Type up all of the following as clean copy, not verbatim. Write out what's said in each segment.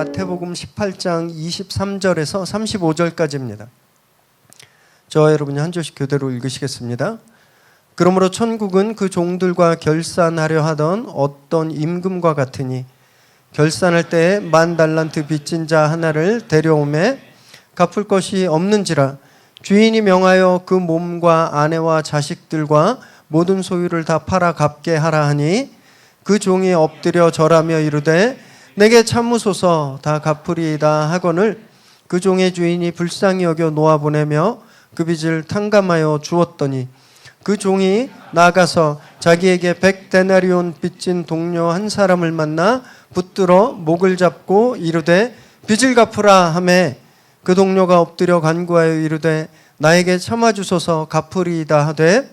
마태복음 18장 23절에서 35절까지입니다. 저와 여러분이 한 절씩 교대로 읽으시겠습니다. 그러므로 천국은 그 종들과 결산하려 하던 어떤 임금과 같으니 결산할 때에 10,000달란트 빚진 자 하나를 데려오매 갚을 것이 없는지라 주인이 명하여 그 몸과 아내와 자식들과 모든 소유를 다 팔아 갚게 하라 하니 그 종이 엎드려 절하며 이르되 내게 참으소서 다 갚으리이다 하거늘 그 종의 주인이 불쌍히 여겨 놓아보내며 그 빚을 탕감하여 주었더니 그 종이 나가서 자기에게 100데나리온 빚진 동료 한 사람을 만나 붙들어 목을 잡고 이르되 빚을 갚으라 하매 그 동료가 엎드려 간구하여 이르되 나에게 참아주소서 갚으리이다 하되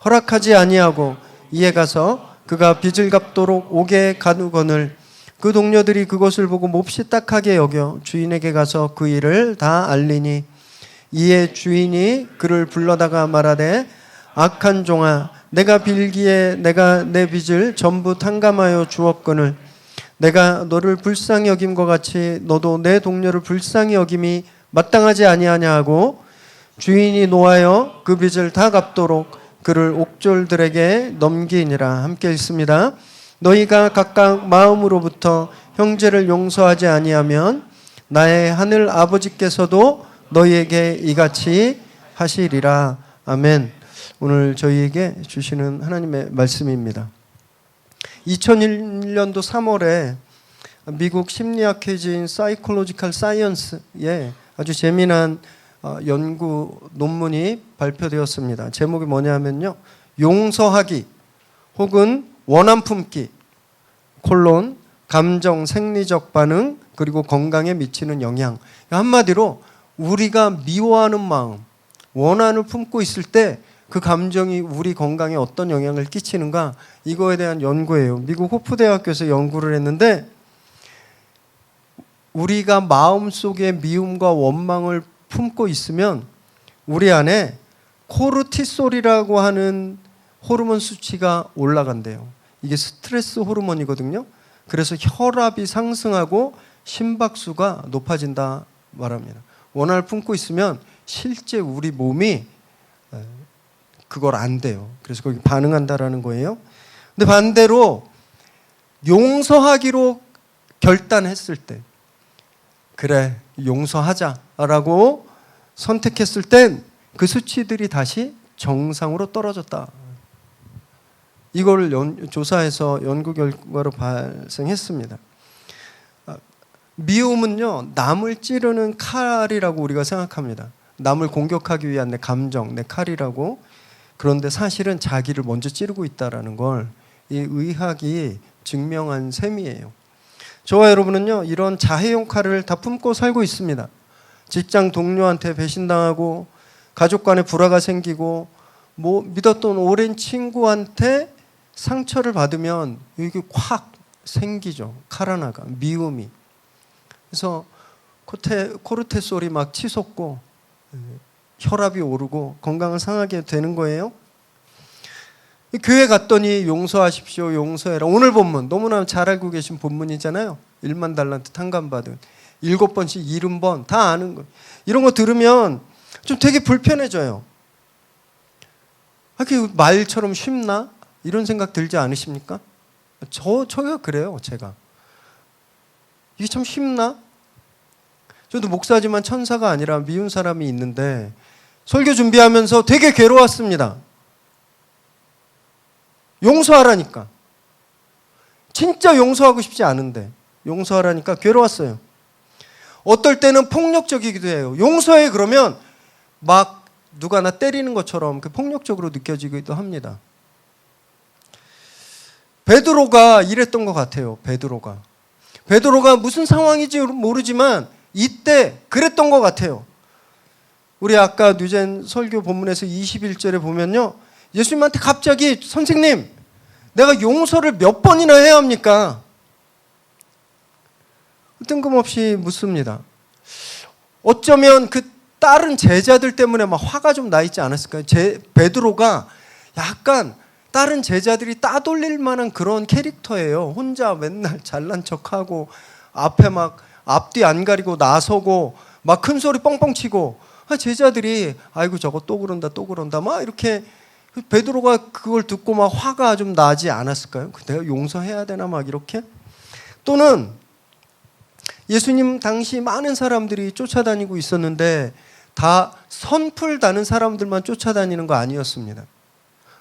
허락하지 아니하고 이에 가서 그가 빚을 갚도록 옥에 가두거늘 그 동료들이 그것을 보고 몹시 딱하게 여겨 주인에게 가서 그 일을 다 알리니 이에 주인이 그를 불러다가 말하되 악한 종아 내가 빌기에 내가 내 빚을 전부 탕감하여 주었거늘 내가 너를 불쌍히 여김과 같이 너도 내 동료를 불쌍히 여김이 마땅하지 아니하냐 하고 주인이 노하여 그 빚을 다 갚도록 그를 옥졸들에게 넘기니라. 함께 읽습니다. 너희가 각각 마음으로부터 형제를 용서하지 아니하면 나의 하늘 아버지께서도 너희에게 이같이 하시리라. 아멘. 오늘 저희에게 주시는 하나님의 말씀입니다. 2001년도 3월에 미국 심리학회지인 사이콜로지컬 사이언스에 아주 재미난 연구 논문이 발표되었습니다. 제목이 뭐냐면요. 용서하기 혹은 원한 품기 콜론 감정 생리적 반응 그리고 건강에 미치는 영향. 한마디로 우리가 미워하는 마음, 원한을 품고 있을 때 그 감정이 우리 건강에 어떤 영향을 끼치는가 이거에 대한 연구예요. 미국 호프대학교에서 연구를 했는데 우리가 마음속에 미움과 원망을 품고 있으면 우리 안에 코르티솔이라고 하는 호르몬 수치가 올라간대요. 이게 스트레스 호르몬이거든요. 그래서 혈압이 상승하고 심박수가 높아진다 말합니다. 원한을 품고 있으면 실제 우리 몸이 그걸 안 돼요. 그래서 거기 반응한다라는 거예요. 근데 반대로 용서하기로 결단했을 때 그래 용서하자라고 선택했을 땐 그 수치들이 다시 정상으로 떨어졌다. 이걸 조사해서 연구 결과로 발생했습니다. 미움은요 남을 찌르는 칼이라고 우리가 생각합니다. 남을 공격하기 위한 내 감정, 내 칼이라고. 그런데 사실은 자기를 먼저 찌르고 있다는 걸 이 의학이 증명한 셈이에요. 저와 여러분은요 이런 자해용 칼을 다 품고 살고 있습니다. 직장 동료한테 배신당하고 가족 간에 불화가 생기고 믿었던 오랜 친구한테 상처를 받으면 이게 확 생기죠. 칼 하나가 미움이. 그래서 코르티솔이 막 치솟고 혈압이 오르고 건강을 상하게 되는 거예요. 교회 갔더니 용서하십시오, 용서해라. 오늘 본문 너무나 잘 알고 계신 본문이잖아요. 10,000달란트 탕감받은 7번씩 70번 다 아는 거. 이런 거 들으면 좀 되게 불편해져요. 그 말처럼 쉽나? 이런 생각 들지 않으십니까? 저가 그래요. 제가 이게 참 쉽나? 저도 목사지만 천사가 아니라 미운 사람이 있는데 설교 준비하면서 되게 괴로웠습니다. 용서하라니까. 진짜 용서하고 싶지 않은데 용서하라니까 괴로웠어요. 어떨 때는 폭력적이기도 해요. 용서해 그러면 막 누가 나 때리는 것처럼 폭력적으로 느껴지기도 합니다. 베드로가 이랬던 것 같아요. 베드로가 무슨 상황인지 모르지만 이때 그랬던 것 같아요. 우리 아까 뉴젠 설교 본문에서 21절에 보면요. 예수님한테 갑자기 선생님 내가 용서를 몇 번이나 해야 합니까? 뜬금없이 묻습니다. 어쩌면 그 다른 제자들 때문에 막 화가 좀 나 있지 않았을까요? 베드로가 약간 다른 제자들이 따돌릴 만한 그런 캐릭터예요. 혼자 맨날 잘난 척하고 앞에 막 앞뒤 안 가리고 나서고 막 큰 소리 뻥뻥 치고, 제자들이 아이고 저거 또 그런다 막 이렇게, 베드로가 그걸 듣고 막 화가 좀 나지 않았을까요? 내가 용서해야 되나 막 이렇게. 또는 예수님 당시 많은 사람들이 쫓아다니고 있었는데 다 선풀 다는 사람들만 쫓아다니는 거 아니었습니다.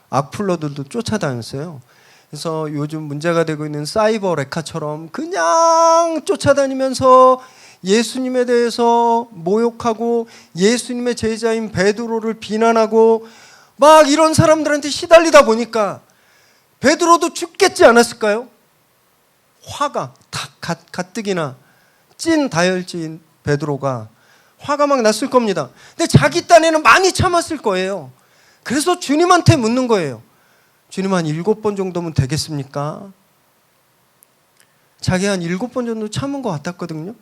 악플러들도 쫓아다녔어요. 그래서 요즘 문제가 되고 있는 사이버 레카처럼 그냥 쫓아다니면서 예수님에 대해서 모욕하고 예수님의 제자인 베드로를 비난하고 막 이런 사람들한테 시달리다 보니까 베드로도 죽겠지 않았을까요? 화가 다 가뜩이나 찐 다혈질인 베드로가 화가 막 났을 겁니다. 근데 자기 딴에는 많이 참았을 거예요. 그래서 주님한테 묻는 거예요. 주님, 한 7번 정도면 되겠습니까? 자기 한 7번 정도 참은 것 같았거든요.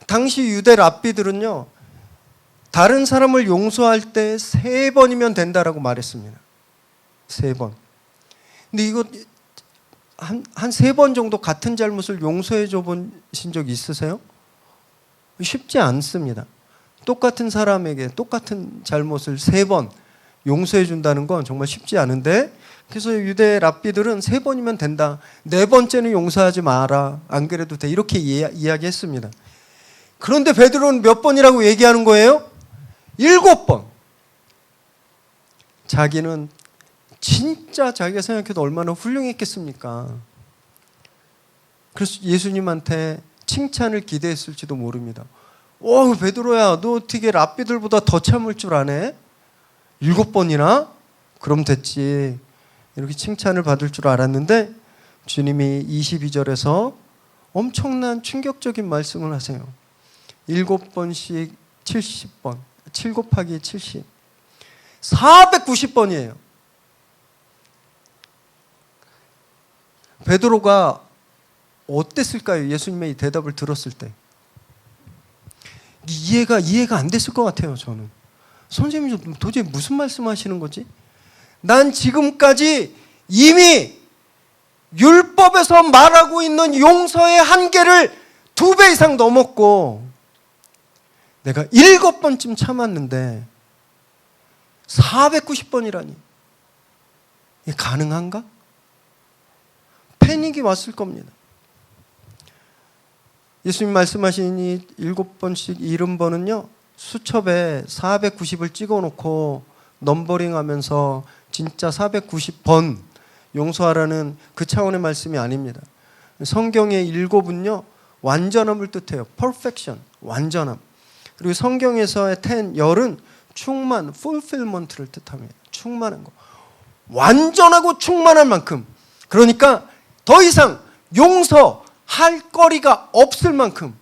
당시 유대 랍비들은요, 다른 사람을 용서할 때 3번이면 된다라고 말했습니다. 3번. 근데 이거 한 3번 정도 같은 잘못을 용서해 줘 보신 적 있으세요? 쉽지 않습니다. 똑같은 사람에게 똑같은 잘못을 3번 용서해 준다는 건 정말 쉽지 않은데, 그래서 유대 랍비들은 3번이면 된다. 4번째는 용서하지 마라. 안 그래도 돼. 이렇게 이야기했습니다. 그런데 베드로는 몇 번이라고 얘기하는 거예요? 7번. 자기는 진짜 자기가 생각해도 얼마나 훌륭했겠습니까? 그래서 예수님한테 칭찬을 기대했을지도 모릅니다. 베드로야, 너 어떻게 랍비들보다 더 참을 줄 아네? 7번이나? 그럼 됐지. 이렇게 칭찬을 받을 줄 알았는데 주님이 22절에서 엄청난 충격적인 말씀을 하세요. 7번씩 70번, 7 곱하기 70, 490번이에요. 베드로가 어땠을까요? 예수님의 이 대답을 들었을 때 이해가 안 됐을 것 같아요. 저는 선생님 도대체 무슨 말씀하시는 거지? 난 지금까지 이미 율법에서 말하고 있는 용서의 한계를 2배 이상 넘었고 내가 7번쯤 참았는데 490번이라니 이게 가능한가? 패닉이 왔을 겁니다. 예수님 말씀하신 이 7번씩 70번은요 수첩에 490을 찍어놓고 넘버링하면서 진짜 490번 용서하라는 그 차원의 말씀이 아닙니다. 성경의 7은요 완전함을 뜻해요. perfection, 완전함. 그리고 성경에서의 10, 10은 충만, fulfillment를 뜻합니다. 충만한 거. 완전하고 충만한 만큼. 그러니까 더 이상 용서할 거리가 없을 만큼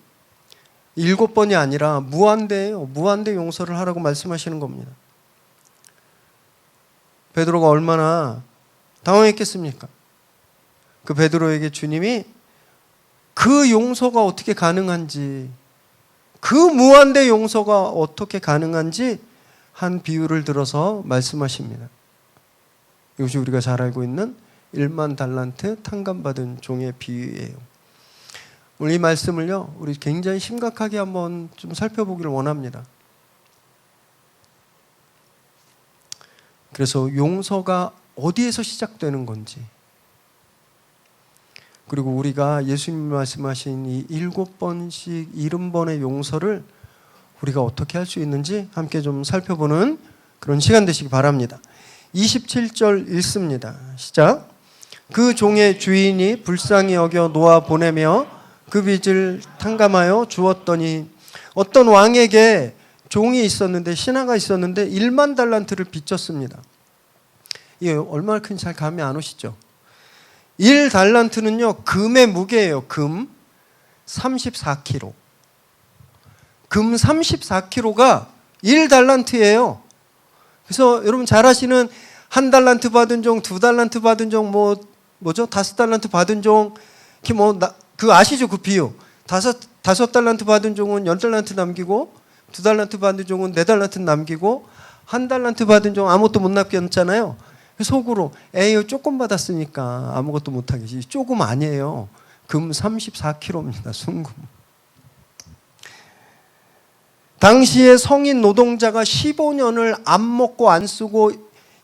7번이 아니라 무한대예요. 무한대 용서를 하라고 말씀하시는 겁니다. 베드로가 얼마나 당황했겠습니까? 그 베드로에게 주님이 그 용서가 어떻게 가능한지, 그 무한대 용서가 어떻게 가능한지 한 비유를 들어서 말씀하십니다. 이것이 우리가 잘 알고 있는 1만 달란트 탕감받은 종의 비유예요. 오늘 이 말씀을요, 우리 굉장히 심각하게 한번 좀 살펴보기를 원합니다. 그래서 용서가 어디에서 시작되는 건지, 그리고 우리가 예수님 말씀하신 이 7번씩 70번의 용서를 우리가 어떻게 할 수 있는지 함께 좀 살펴보는 그런 시간 되시기 바랍니다. 27절 읽습니다. 시작. 그 종의 주인이 불쌍히 여겨 놓아 보내며 그 빚을 탕감하여 주었더니, 어떤 왕에게 종이 있었는데, 신하가 있었는데 1만 달란트를 빚졌습니다. 이게 얼마나 큰지 잘 감이 안 오시죠? 1달란트는요 금의 무게예요. 금 34kg. 금 34kg가 1달란트예요. 그래서 여러분 잘 아시는 1달란트 받은 종, 2달란트 받은 종, 뭐죠? 5달란트 받은 종, 그 아시죠? 그 비유. 5달란트 받은 종은 10달란트 남기고, 2달란트 받은 종은 4달란트 남기고, 1달란트 받은 종 아무것도 못 남겼잖아요. 속으로 에이 조금 받았으니까 아무것도 못 하겠지. 조금 아니에요. 금 34kg입니다. 순금. 당시에 성인 노동자가 15년을 안 먹고 안 쓰고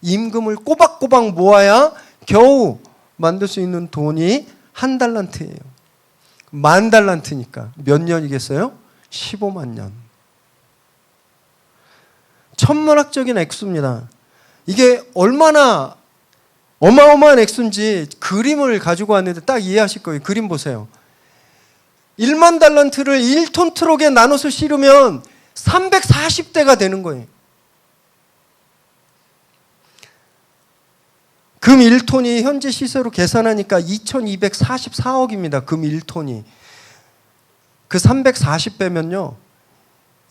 임금을 꼬박꼬박 모아야 겨우 만들 수 있는 돈이 1달란트예요. 10,000달란트니까 몇 년이겠어요? 15만 년. 천문학적인 액수입니다. 이게 얼마나 어마어마한 액수인지 그림을 가지고 왔는데 딱 이해하실 거예요. 그림 보세요. 1만 달란트를 1톤 트럭에 나눠서 실으면 340대가 되는 거예요. 금 1톤이 현재 시세로 계산하니까 2244억입니다. 금 1톤이. 그 340배면요.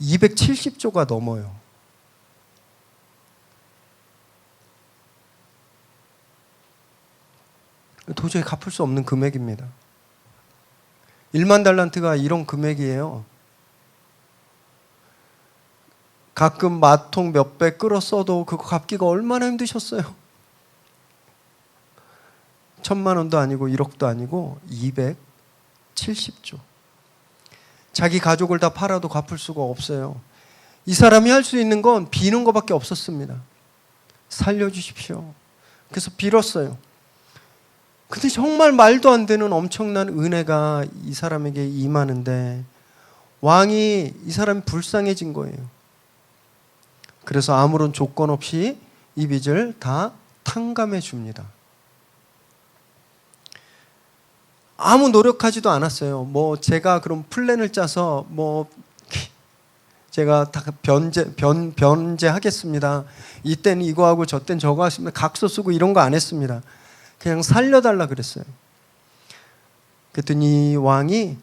270조가 넘어요. 도저히 갚을 수 없는 금액입니다. 1만 달란트가 이런 금액이에요. 가끔 마통 몇 배 끌어 써도 그거 갚기가 얼마나 힘드셨어요. 1,000만 원도 아니고 1억도 아니고 270조. 자기 가족을 다 팔아도 갚을 수가 없어요. 이 사람이 할 수 있는 건 비는 것밖에 없었습니다. 살려주십시오. 그래서 빌었어요. 근데 정말 말도 안 되는 엄청난 은혜가 이 사람에게 임하는데 왕이 이 사람이 불쌍해진 거예요. 그래서 아무런 조건 없이 이 빚을 다 탕감해 줍니다. 아무 노력하지도 않았어요. 뭐 제가 그럼 플랜을 짜서 뭐 제가 다 변제하겠습니다. 이때는 이거 하고 저땐 저거 하시면 각서 쓰고 이런 거 안 했습니다. 그냥 살려달라 그랬어요. 그랬더니 왕이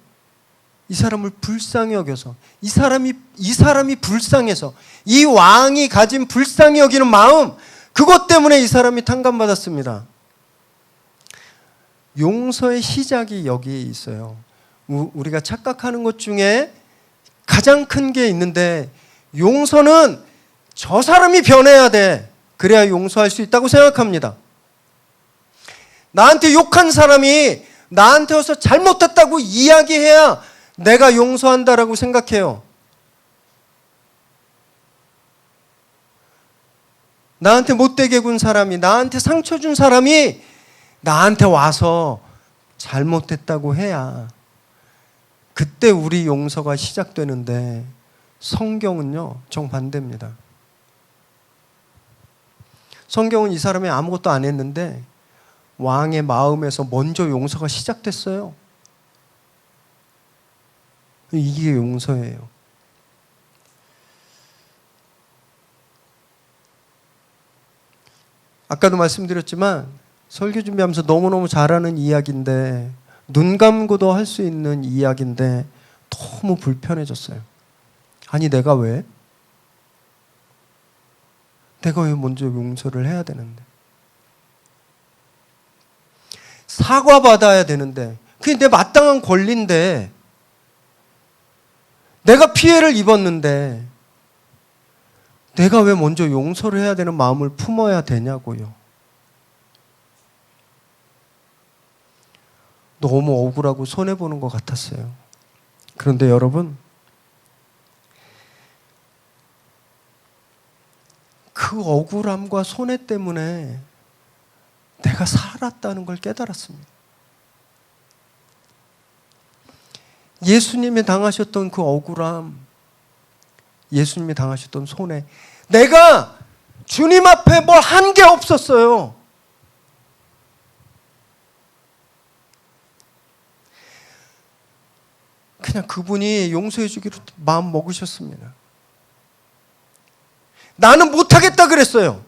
이 사람을 불쌍히 여겨서 이 사람이 불쌍해서 이 왕이 가진 불쌍히 여기는 마음, 그것 때문에 이 사람이 탕감받았습니다. 용서의 시작이 여기에 있어요. 우리가 착각하는 것 중에 가장 큰 게 있는데, 용서는 저 사람이 변해야 돼. 그래야 용서할 수 있다고 생각합니다. 나한테 욕한 사람이 나한테 와서 잘못했다고 이야기해야 내가 용서한다라고 생각해요. 나한테 못되게 군 사람이, 나한테 상처 준 사람이 나한테 와서 잘못했다고 해야 그때 우리 용서가 시작되는데, 성경은요 정반대입니다. 성경은 이 사람이 아무것도 안 했는데 왕의 마음에서 먼저 용서가 시작됐어요. 이게 용서예요. 아까도 말씀드렸지만 설교 준비하면서 너무너무 잘하는 이야기인데, 눈 감고도 할 수 있는 이야기인데 너무 불편해졌어요. 아니 내가 왜 먼저 용서를 해야 되는데, 사과받아야 되는데, 그게 내 마땅한 권리인데, 내가 피해를 입었는데 내가 왜 먼저 용서를 해야 되는 마음을 품어야 되냐고요. 너무 억울하고 손해보는 것 같았어요. 그런데 여러분, 그 억울함과 손해 때문에 내가 살았다는 걸 깨달았습니다. 예수님이 당하셨던 그 억울함, 예수님이 당하셨던 손해, 내가 주님 앞에 뭘 한 게 없었어요. 그냥 그분이 용서해 주기로 마음 먹으셨습니다. 나는 못하겠다 그랬어요.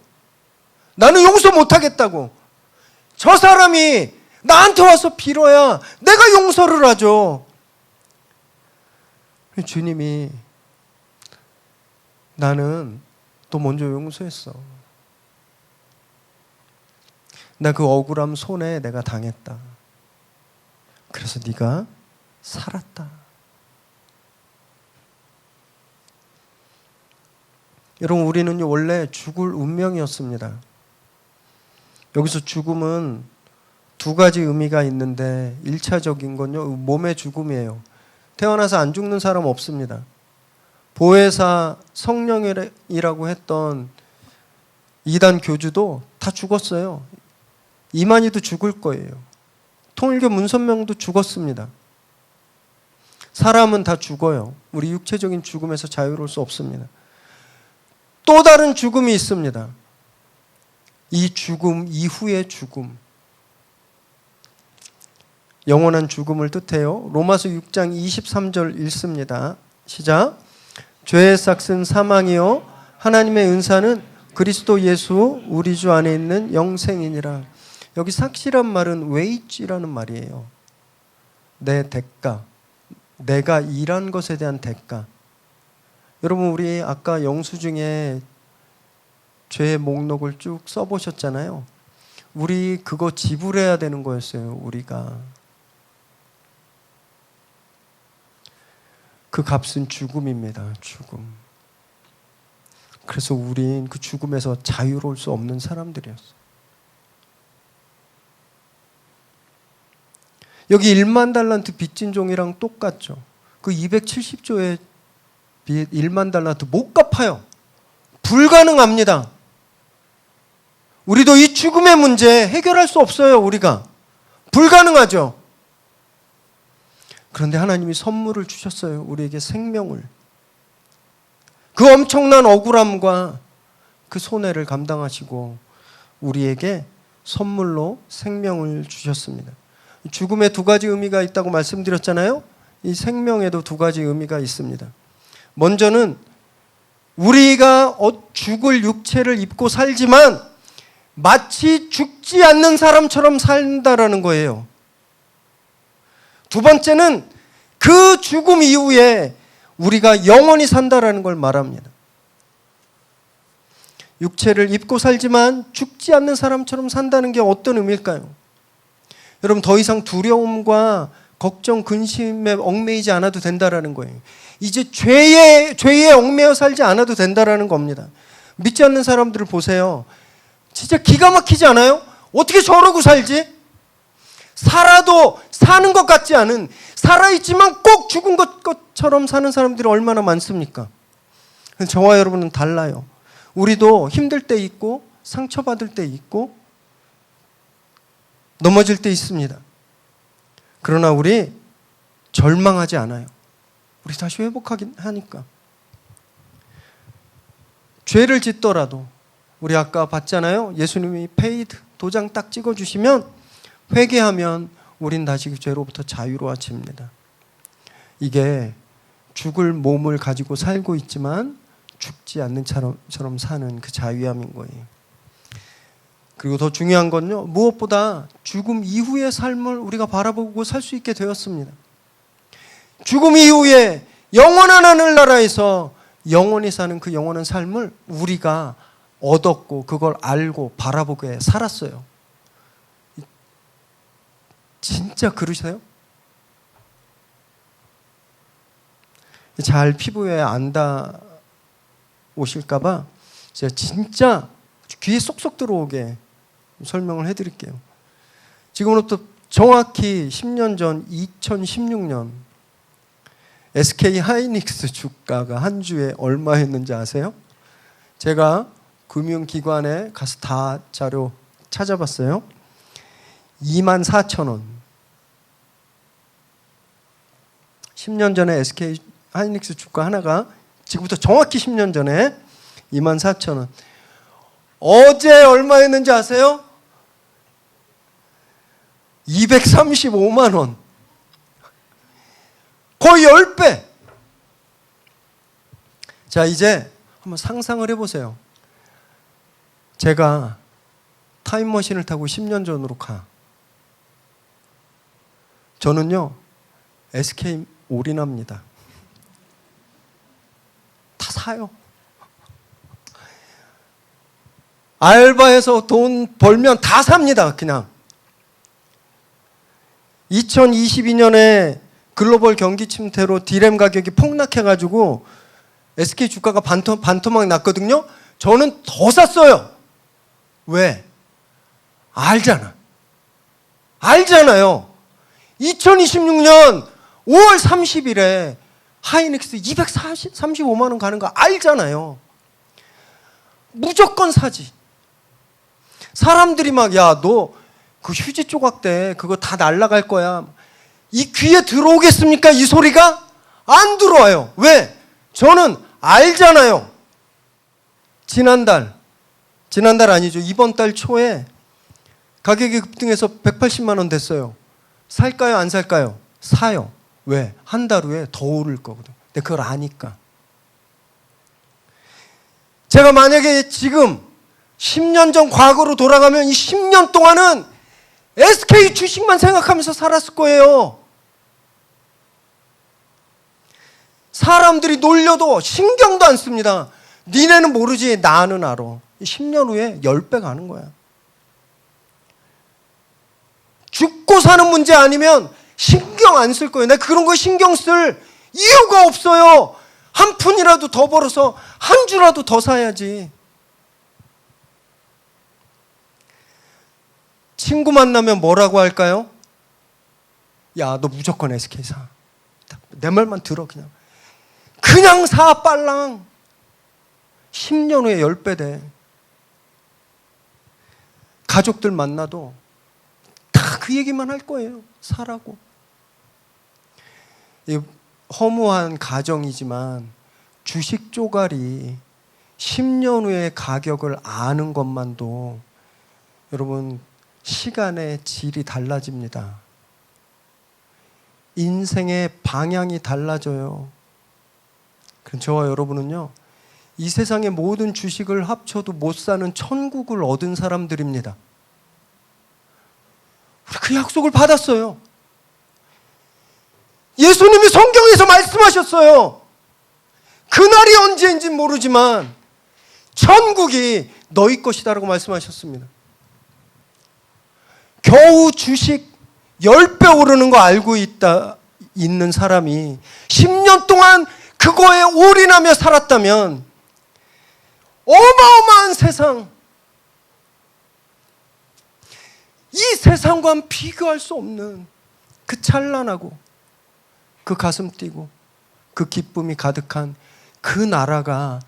나는 용서 못하겠다고. 저 사람이 나한테 와서 빌어야 내가 용서를 하죠. 주님이 나는 또 먼저 용서했어. 나 그 억울함 손에 내가 당했다. 그래서 네가 살았다. 여러분, 우리는 원래 죽을 운명이었습니다. 여기서 죽음은 두 가지 의미가 있는데, 1차적인 건요 몸의 죽음이에요. 태어나서 안 죽는 사람 없습니다. 보혜사 성령이라고 했던 이단 교주도 다 죽었어요. 이만희도 죽을 거예요. 통일교 문선명도 죽었습니다. 사람은 다 죽어요. 우리 육체적인 죽음에서 자유로울 수 없습니다. 또 다른 죽음이 있습니다. 이 죽음 이후의 죽음. 영원한 죽음을 뜻해요. 로마서 6장 23절 읽습니다. 시작. 죄의 삭은 사망이요 하나님의 은사는 그리스도 예수 우리 주 안에 있는 영생이니라. 여기 삭이란 말은 웨이지라는 말이에요. 내 대가, 내가 일한 것에 대한 대가. 여러분, 우리 아까 영수증에 죄의 목록을 쭉 써보셨잖아요. 우리 그거 지불해야 되는 거였어요. 우리가. 그 값은 죽음입니다. 죽음. 그래서 우린 그 죽음에서 자유로울 수 없는 사람들이었어요. 여기 1만 달란트 빚진 종이랑 똑같죠. 그 270조의 빚 1만 달란트 못 갚아요. 불가능합니다. 우리도 이 죽음의 문제 해결할 수 없어요. 우리가. 불가능하죠. 그런데 하나님이 선물을 주셨어요. 우리에게 생명을. 그 엄청난 억울함과 그 손해를 감당하시고 우리에게 선물로 생명을 주셨습니다. 죽음에 두 가지 의미가 있다고 말씀드렸잖아요. 이 생명에도 두 가지 의미가 있습니다. 먼저는 우리가 죽을 육체를 입고 살지만 마치 죽지 않는 사람처럼 산다라는 거예요. 두 번째는 그 죽음 이후에 우리가 영원히 산다라는 걸 말합니다. 육체를 입고 살지만 죽지 않는 사람처럼 산다는 게 어떤 의미일까요? 여러분, 더 이상 두려움과 걱정, 근심에 얽매이지 않아도 된다라는 거예요. 이제 죄에 얽매여 살지 않아도 된다라는 겁니다. 믿지 않는 사람들을 보세요. 진짜 기가 막히지 않아요? 어떻게 저러고 살지? 살아도 사는 것 같지 않은, 살아있지만 꼭 죽은 것처럼 사는 사람들이 얼마나 많습니까? 저와 여러분은 달라요. 우리도 힘들 때 있고 상처받을 때 있고 넘어질 때 있습니다. 그러나 우리 절망하지 않아요. 우리 다시 회복하긴 하니까. 죄를 짓더라도 우리 아까 봤잖아요. 예수님이 페이드 도장 딱 찍어주시면 회개하면 우린 다시 그 죄로부터 자유로워집니다. 이게 죽을 몸을 가지고 살고 있지만 죽지 않는 처럼 사는 그 자유함인 거예요. 그리고 더 중요한 건요, 무엇보다 죽음 이후의 삶을 우리가 바라보고 살 수 있게 되었습니다. 죽음 이후에 영원한 하늘나라에서 영원히 사는 그 영원한 삶을 우리가 얻었고 그걸 알고 바라보게 살았어요. 진짜 그러세요? 잘 피부에 안 닿으실까봐 제가 진짜 귀에 쏙쏙 들어오게 설명을 해드릴게요. 지금으로부터 정확히 10년 전 2016년 SK 하이닉스 주가가 한 주에 얼마였는지 아세요? 제가 금융기관에 가서 다 자료 찾아봤어요. 24,000원. 10년 전에 SK 하이닉스 주가 하나가 지금부터 정확히 10년 전에 24,000원. 어제 얼마였는지 아세요? 235만 원. 거의 10배. 자, 이제 한번 상상을 해보세요. 제가 타임머신을 타고 10년 전으로 가. 저는요, SK 올인합니다. 다 사요. 알바해서 돈 벌면 다 삽니다, 그냥. 2022년에 글로벌 경기 침체로 디램 가격이 폭락해가지고 SK 주가가 반토막 났거든요. 저는 더 샀어요. 왜? 알잖아요. 2026년 5월 30일에 하이닉스 235만 원 가는 거 알잖아요. 무조건 사지. 사람들이 막, 야, 너 그 휴지 조각대 그거 다 날라갈 거야. 이 귀에 들어오겠습니까? 이 소리가? 안 들어와요. 왜? 저는 알잖아요. 지난달 아니죠. 이번 달 초에 가격이 급등해서 180만 원 됐어요. 살까요? 안 살까요? 사요. 왜? 한 달 후에 더 오를 거거든. 근데 그걸 아니까. 제가 만약에 지금 10년 전 과거로 돌아가면 이 10년 동안은 SK 주식만 생각하면서 살았을 거예요. 사람들이 놀려도 신경도 안 씁니다. 니네는 모르지 나는 알아. 10년 후에 10배 가는 거야. 죽고 사는 문제 아니면 신경 안 쓸 거예요. 내가 그런 거 신경 쓸 이유가 없어요. 한 푼이라도 더 벌어서 한 주라도 더 사야지. 친구 만나면 뭐라고 할까요? 야, 너 무조건 SK 사. 내 말만 들어 그냥. 그냥 사 빨랑. 10년 후에 10배 돼. 가족들 만나도 다 그 얘기만 할 거예요. 사라고. 허무한 가정이지만 주식 조갈이 10년 후의 가격을 아는 것만도 여러분 시간의 질이 달라집니다. 인생의 방향이 달라져요. 그럼 저와 여러분은요, 이 세상의 모든 주식을 합쳐도 못 사는 천국을 얻은 사람들입니다. 우리 그 약속을 받았어요. 예수님이 성경에서 말씀하셨어요. 그날이 언제인지 모르지만 천국이 너희 것이다라고 말씀하셨습니다. 겨우 주식 10배 오르는 거 알고 있는 사람이 10년 동안 그거에 올인하며 살았다면 어마어마한 세상, 이 세상과는 비교할 수 없는 그 찬란하고 그 가슴 뛰고 그 기쁨이 가득한 그 나라가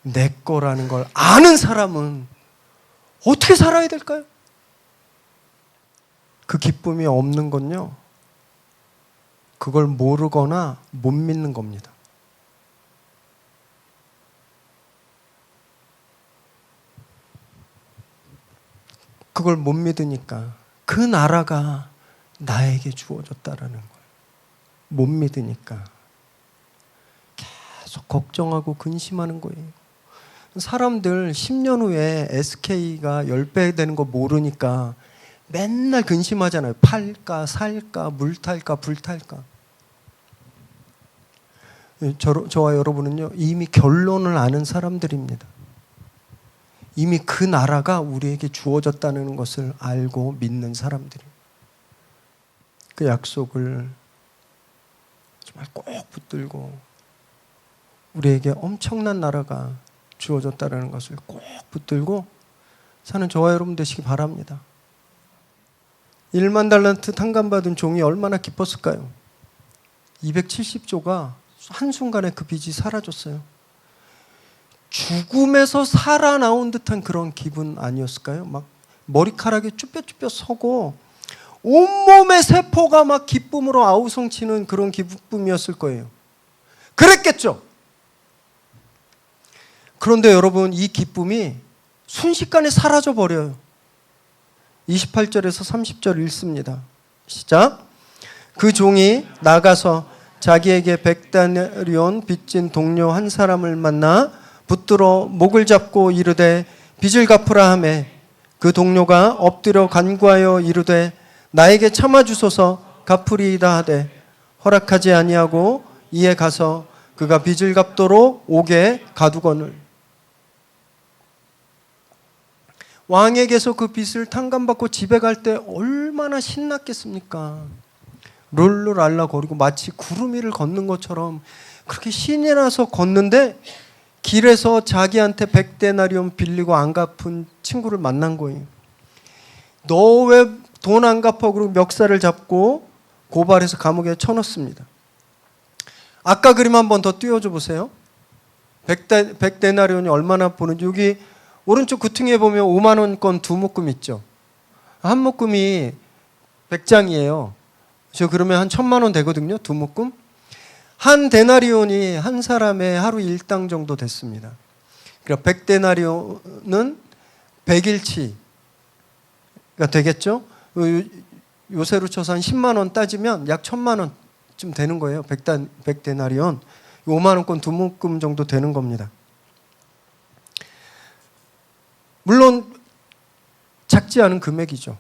내 거라는 걸 아는 사람은 어떻게 살아야 될까요? 그 기쁨이 없는 건요, 그걸 모르거나 못 믿는 겁니다. 그걸 못 믿으니까 그 나라가 나에게 주어졌다라는 거예요. 못 믿으니까 계속 걱정하고 근심하는 거예요. 사람들 10년 후에 SK가 10배 되는 거 모르니까 맨날 근심하잖아요. 팔까 살까 물 탈까 불 탈까. 저와 여러분은요 이미 결론을 아는 사람들입니다. 이미 그 나라가 우리에게 주어졌다는 것을 알고 믿는 사람들이에요. 그 약속을 정말 꼭 붙들고 우리에게 엄청난 나라가 주어졌다는 것을 꼭 붙들고 사는 저와 여러분 되시기 바랍니다. 1만 달란트 탕감받은 종이 얼마나 기뻤을까요? 270조가 한순간에 그 빚이 사라졌어요. 죽음에서 살아나온 듯한 그런 기분 아니었을까요? 막 머리카락이 쭈뼛쭈뼛 서고 온몸의 세포가 막 기쁨으로 아우성치는 그런 기쁨이었을 거예요. 그랬겠죠? 그런데 여러분, 이 기쁨이 순식간에 사라져 버려요. 28절에서 30절 읽습니다. 시작. 그 종이 나가서 자기에게 100데나리온 빚진 동료 한 사람을 만나 붙들어 목을 잡고 이르되 빚을 갚으라 하매 그 동료가 엎드려 간구하여 이르되 나에게 참아주소서 갚으리이다 하되 허락하지 아니하고 이에 가서 그가 빚을 갚도록 옥에 가두거늘. 왕에게서 그 빚을 탕감받고 집에 갈 때 얼마나 신났겠습니까? 룰루랄라 거리고 마치 구름 위를 걷는 것처럼 그렇게 신이 나서 걷는데 길에서 자기한테 100데나리온 빌리고 안 갚은 친구를 만난 거예요. 너 왜 돈 안 갚아? 그러고 멱살을 잡고 고발해서 감옥에 쳐넣습니다. 아까 그림 한 번 더 띄워줘 보세요. 100데나리온이 얼마나 보는지. 여기 오른쪽 구퉁이에 보면 5만 원권 두 묶음 있죠. 한 묶음이 100장이에요. 저 그러면 한 1000만 원 되거든요. 두 묶음. 한 데나리온이 한 사람의 하루 일당 정도 됐습니다. 그러니까 100데나리온은 100일치가 되겠죠. 요새로 쳐서 한 10만 원 따지면 약 1000만 원쯤 되는 거예요. 100데나리온. 5만 원권 두 묶음 정도 되는 겁니다. 물론 작지 않은 금액이죠.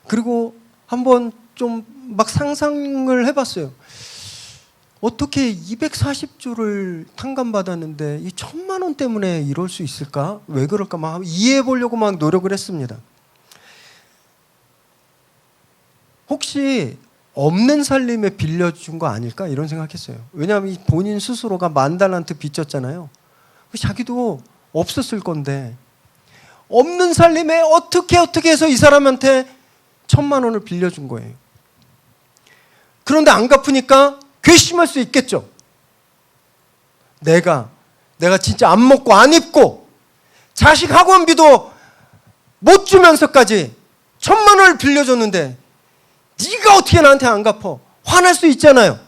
그리고 한번 좀 막 상상을 해봤어요. 어떻게 240조를 탕감받았는데 이 1000만 원 때문에 이럴 수 있을까? 왜 그럴까? 막 이해해 보려고 막 노력을 했습니다. 혹시 없는 살림에 빌려준 거 아닐까? 이런 생각했어요. 왜냐하면 본인 스스로가 10,000달란트 빚졌잖아요. 자기도 없었을 건데 없는 살림에 어떻게 해서 이 사람한테 1000만 원을 빌려준 거예요. 그런데 안 갚으니까 괘씸할 수 있겠죠. 내가 진짜 안 먹고 안 입고 자식 학원비도 못 주면서까지 1000만 원을 빌려줬는데 네가 어떻게 나한테 안 갚어? 화날 수 있잖아요.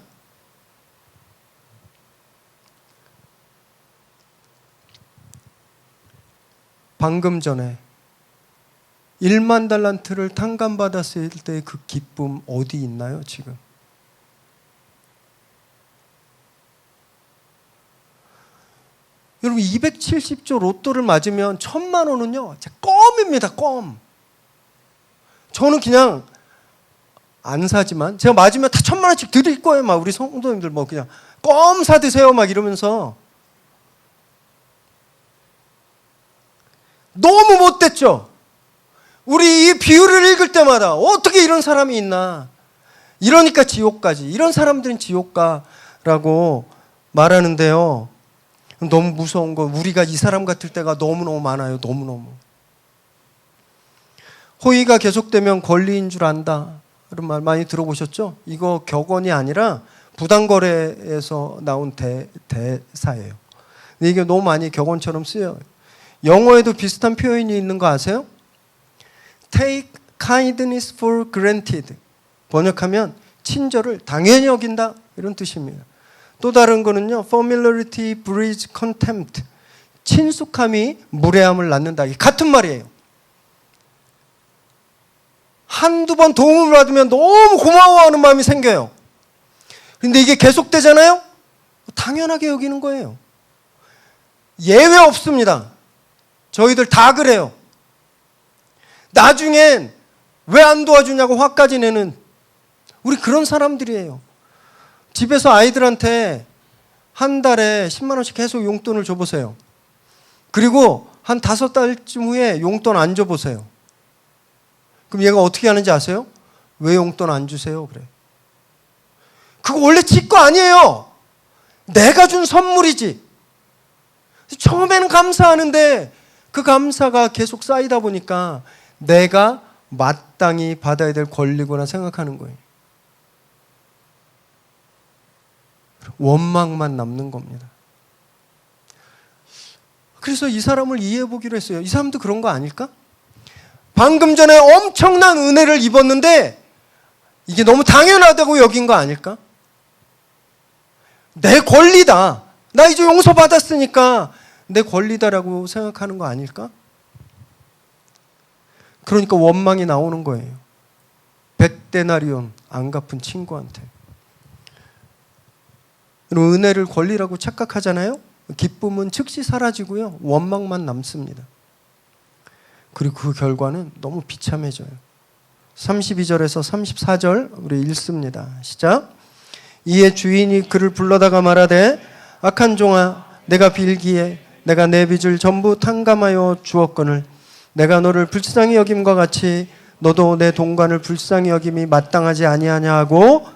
방금 전에 1만 달란트를 탕감받았을 때 그 기쁨 어디 있나요, 지금? 여러분 270조 로또를 맞으면 1000만 원은요 껌입니다. 껌. 저는 그냥 안 사지만 제가 맞으면 다 1000만 원씩 드릴 거예요. 막 우리 성도님들 뭐 그냥 껌 사 드세요 막 이러면서. 너무 못됐죠. 우리 이 비유를 읽을 때마다 어떻게 이런 사람이 있나. 이러니까 지옥까지. 이런 사람들은 지옥가라고 말하는데요. 너무 무서운 거, 우리가 이 사람 같을 때가 너무너무 많아요. 너무너무. 호의가 계속되면 권리인 줄 안다. 이런 말 많이 들어보셨죠? 이거 격언이 아니라 부당거래에서 나온 대사예요. 근데 이게 너무 많이 격언처럼 쓰여요. 영어에도 비슷한 표현이 있는 거 아세요? Take kindness for granted. 번역하면 친절을 당연히 여긴다. 이런 뜻입니다. 또 다른 거는요. Familiarity breeds contempt. 친숙함이 무례함을 낳는다. 이게 같은 말이에요. 한두 번 도움을 받으면 너무 고마워하는 마음이 생겨요. 근데 이게 계속되잖아요? 당연하게 여기는 거예요. 예외 없습니다. 저희들 다 그래요. 나중엔 왜 안 도와주냐고 화까지 내는 우리 그런 사람들이에요. 집에서 아이들한테 한 달에 10만 원씩 계속 용돈을 줘보세요. 그리고 한 5달쯤 후에 용돈 안 줘보세요. 그럼 얘가 어떻게 하는지 아세요? 왜 용돈 안 주세요? 그래. 그거 원래 지 거 아니에요. 내가 준 선물이지. 처음에는 감사하는데 그 감사가 계속 쌓이다 보니까 내가 마땅히 받아야 될 권리구나 생각하는 거예요. 원망만 남는 겁니다. 그래서 이 사람을 이해해 보기로 했어요. 이 사람도 그런 거 아닐까? 방금 전에 엄청난 은혜를 입었는데 이게 너무 당연하다고 여긴 거 아닐까? 내 권리다. 나 이제 용서받았으니까 내 권리다라고 생각하는 거 아닐까? 그러니까 원망이 나오는 거예요. 100데나리온 안 갚은 친구한테. 은혜를 권리라고 착각하잖아요. 기쁨은 즉시 사라지고요. 원망만 남습니다. 그리고 그 결과는 너무 비참해져요. 32절에서 34절 우리 읽습니다. 시작. 이에 주인이 그를 불러다가 말하되 악한 종아 내가 빌기에 내가 내 빚을 전부 탕감하여 주었거늘 내가 너를 불쌍히 여김과 같이 너도 내 동관을 불쌍히 여김이 마땅하지 아니하냐 하고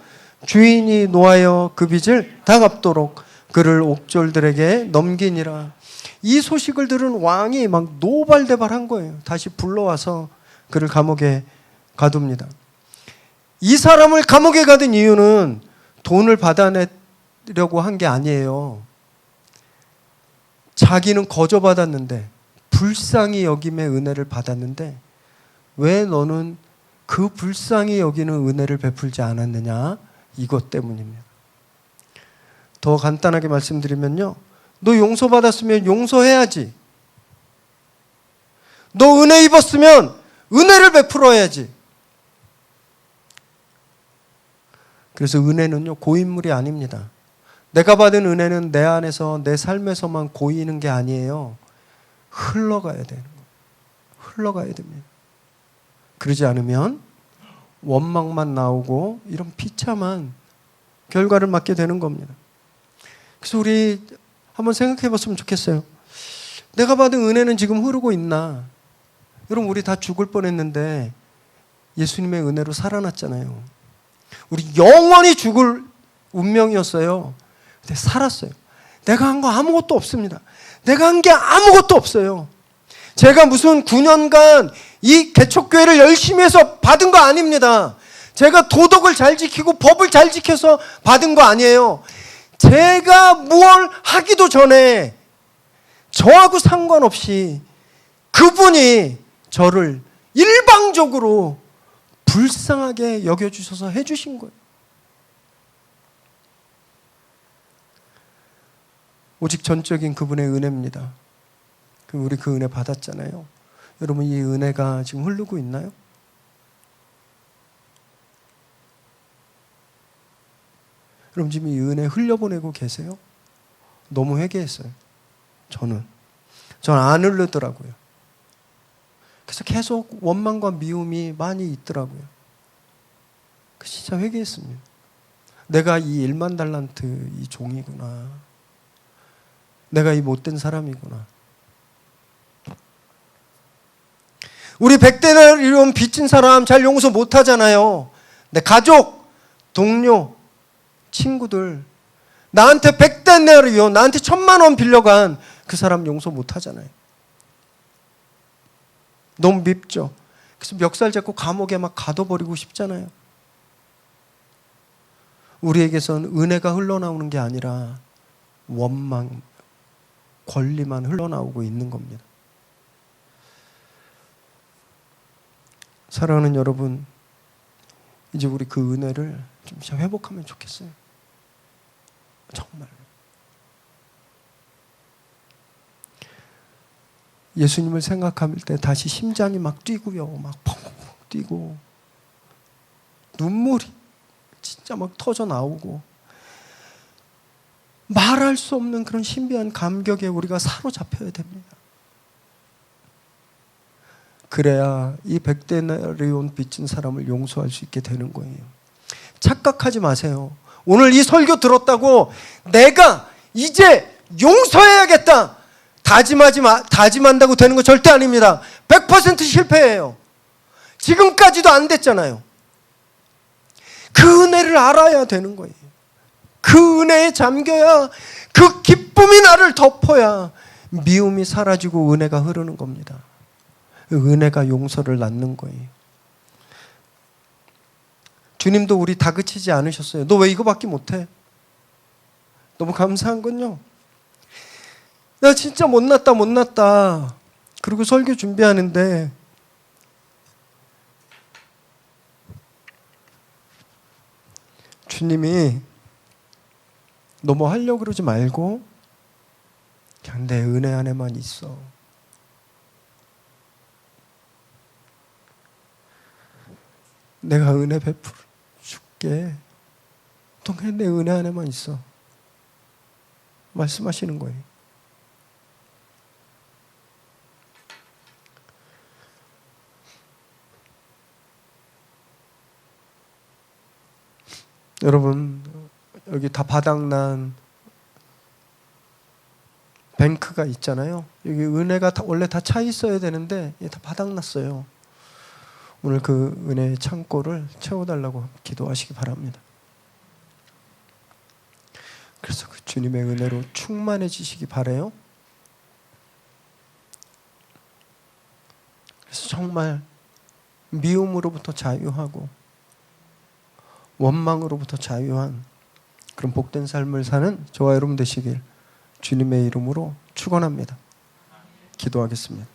주인이 노하여 그 빚을 다 갚도록 그를 옥졸들에게 넘기니라. 이 소식을 들은 왕이 막 노발대발한 거예요. 다시 불러와서 그를 감옥에 가둡니다. 이 사람을 감옥에 가둔 이유는 돈을 받아냈다는 받으려고 한 게 아니에요. 자기는 거저받았는데, 불쌍히 여김의 은혜를 받았는데 왜 너는 그 불쌍히 여기는 은혜를 베풀지 않았느냐? 이것 때문입니다. 더 간단하게 말씀드리면요, 너 용서받았으면 용서해야지. 너 은혜 입었으면 은혜를 베풀어야지. 그래서 은혜는요, 고인물이 아닙니다. 내가 받은 은혜는 내 안에서, 내 삶에서만 고이는 게 아니에요. 흘러가야 되는 거예요. 흘러가야 됩니다. 그러지 않으면 원망만 나오고 이런 비참한 결과를 맞게 되는 겁니다. 그래서 우리 한번 생각해 봤으면 좋겠어요. 내가 받은 은혜는 지금 흐르고 있나? 여러분, 우리 다 죽을 뻔했는데 예수님의 은혜로 살아났잖아요. 우리 영원히 죽을 운명이었어요. 근데 살았어요. 내가 한 거 아무것도 없습니다. 내가 한 게 아무것도 없어요. 제가 무슨 9년간 이 개척교회를 열심히 해서 받은 거 아닙니다. 제가 도덕을 잘 지키고 법을 잘 지켜서 받은 거 아니에요. 제가 무얼 하기도 전에 저하고 상관없이 그분이 저를 일방적으로 불쌍하게 여겨주셔서 해주신 거예요. 오직 전적인 그분의 은혜입니다. 우리 그 은혜 받았잖아요. 여러분, 이 은혜가 지금 흐르고 있나요? 여러분, 지금 이 은혜 흘려보내고 계세요? 너무 회개했어요. 저는 안 흐르더라고요. 그래서 계속 원망과 미움이 많이 있더라고요. 진짜 회개했습니다. 내가 이 1만 달란트 이 종이구나. 내가 이 못된 사람이구나. 우리 100데나리온 빚진 사람 잘 용서 못하잖아요. 내 가족, 동료, 친구들, 나한테 100데나리온, 나한테 1000만 원 빌려간 그 사람 용서 못하잖아요. 너무 밉죠. 그래서 멱살 잡고 감옥에 막 가둬버리고 싶잖아요. 우리에게선 은혜가 흘러나오는 게 아니라 원망, 권리만 흘러나오고 있는 겁니다. 사랑하는 여러분, 이제 우리 그 은혜를 좀 회복하면 좋겠어요. 정말. 예수님을 생각할 때 다시 심장이 막 뛰고요. 막 펑펑 뛰고 눈물이 진짜 막 터져 나오고 말할 수 없는 그런 신비한 감격에 우리가 사로잡혀야 됩니다. 그래야 이 100데나리온 빚진 사람을 용서할 수 있게 되는 거예요. 착각하지 마세요. 오늘 이 설교 들었다고 내가 이제 용서해야겠다 다짐한다고 되는 거 절대 아닙니다. 100% 실패예요. 지금까지도 안 됐잖아요. 그 은혜를 알아야 되는 거예요. 그 은혜에 잠겨야, 그 기쁨이 나를 덮어야 미움이 사라지고 은혜가 흐르는 겁니다. 은혜가 용서를 낳는 거예요. 주님도 우리 다그치지 않으셨어요. 너 왜 이거밖에 못해? 너무 감사한 건요, 나 진짜 못났다. 그리고 설교 준비하는데 주님이 너 뭐 하려고 그러지 말고 그냥 내 은혜 안에만 있어. 내가 은혜 베풀어 줄게. 너 그냥 내 은혜 안에만 있어. 말씀하시는 거예요. 여러분, 여기 다 바닥난 뱅크가 있잖아요. 여기 은혜가 원래 다 차 있어야 되는데 다 바닥났어요. 오늘 그 은혜의 창고를 채워달라고 기도하시기 바랍니다. 그래서 그 주님의 은혜로 충만해지시기 바라요. 그래서 정말 미움으로부터 자유하고 원망으로부터 자유한 그런 복된 삶을 사는 저와 여러분 되시길 주님의 이름으로 축원합니다. 기도하겠습니다.